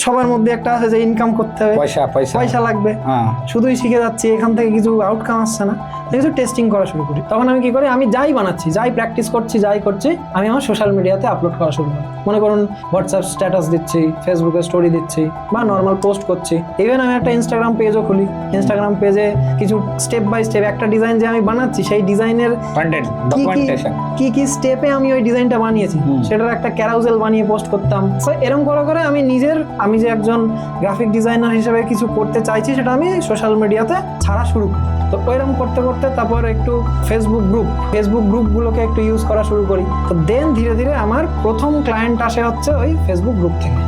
সবার মধ্যে একটা আছে যে ইনকাম করতে হবে, পয়সা লাগবে, শুধুই শিখে যাচ্ছি, এখান থেকে কিছু আউটকাম আসছে না, কিছু টেস্টিং করা শুরু করি। তখন আমি কি করি, আমি যাই বানাচ্ছি, যাই প্র্যাকটিস করছি, যাই করছি, আমি আমার সোশ্যাল মিডিয়াতে আপলোড করা শুরু করি। মনে করুন হোয়াটসঅ্যাপ স্ট্যাটাস দিচ্ছি, ফেসবুকে স্টোরি দিচ্ছি, বা নর্মাল পোস্ট করছি। ইভেন আমি একটা ইনস্টাগ্রাম পেজও খুলি। ইনস্টাগ্রাম পেজে কিছু স্টেপ বাই স্টেপ একটা ডিজাইন যে আমি বানাচ্ছি, সেই ডিজাইনের কি কি স্টেপে আমি ওই ডিজাইনটা বানিয়েছি সেটার একটা ক্যারাউজেল বানিয়ে পোস্ট করতাম। সো এরকম করে করে আমি যে একজন গ্রাফিক ডিজাইনার হিসেবে কিছু করতে চাইছি সেটা আমি সোশ্যাল মিডিয়াতে ছাড়া শুরু করি। তো ওইরকম করতে করতে তারপর একটু ফেসবুক গ্রুপগুলোকে একটু ইউজ করা শুরু করি। তো দেন ধীরে ধীরে আমার প্রথম ক্লায়েন্ট আসে হচ্ছে ওই ফেসবুক গ্রুপ থেকে।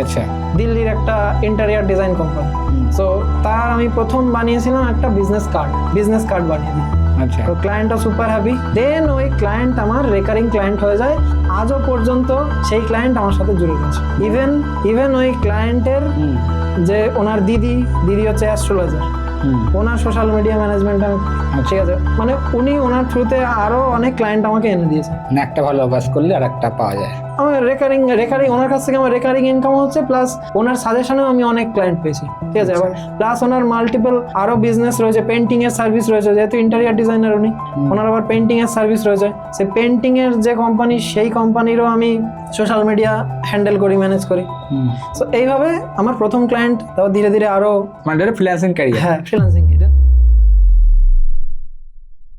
আচ্ছা, দিল্লির একটা ইন্টেরিয়র ডিজাইন কোম্পানি। সো তার আমি প্রথম বানিয়েছিলাম একটা বিজনেস কার্ড বানিয়ে দিই। আচ্ছা, তো ক্লায়েন্টটা সুপার হ্যাপি। দেন ওই ক্লায়েন্ট আমার রেকারিং ক্লায়েন্ট হয়ে যায়। আজও পর্যন্ত সেই ক্লায়েন্ট আমার সাথে জুড়ে গেছে। ইভেন ওই ক্লায়েন্টের যে ওনার দিদি হচ্ছে অ্যাস্ট্রোলজার, ওনার সোশ্যাল মিডিয়া ম্যানেজমেন্ট, ঠিক আছে, মানে উনি ওনার থ্রুতে আরো অনেক ক্লায়েন্ট আমাকে এনে দিয়েছে। একটা ভালো কাজ করলে আর একটা পাওয়া যায়। আমার রেকারিং ওনার কাছ থেকে আমার রেকারিং ইনকাম হচ্ছে, প্লাস ওনার সাজেশনেও আমি অনেক ক্লায়েন্ট পেয়েছি, ঠিক আছে। আবার প্লাস ওনার মাল্টিপল আরো বিজনেস রয়েছে, পেন্টিং এর সার্ভিস রয়েছে, যেহেতু ইন্টেরিয়র ডিজাইনার উনি, ওনার আবার পেন্টিং এর সার্ভিস রয়েছে। সেই পেন্টিং এর যে কোম্পানি, সেই কোম্পানিরও আমি সোশ্যাল মিডিয়া হ্যান্ডেল করি, ম্যানেজ করি। সো এইভাবে আমার প্রথম ক্লায়েন্ট, তারপর ধীরে ধীরে আরো মানে ফ্রিল্যান্সিং ক্যারিয়ার। হ্যাঁ, ফ্রিল্যান্সিং।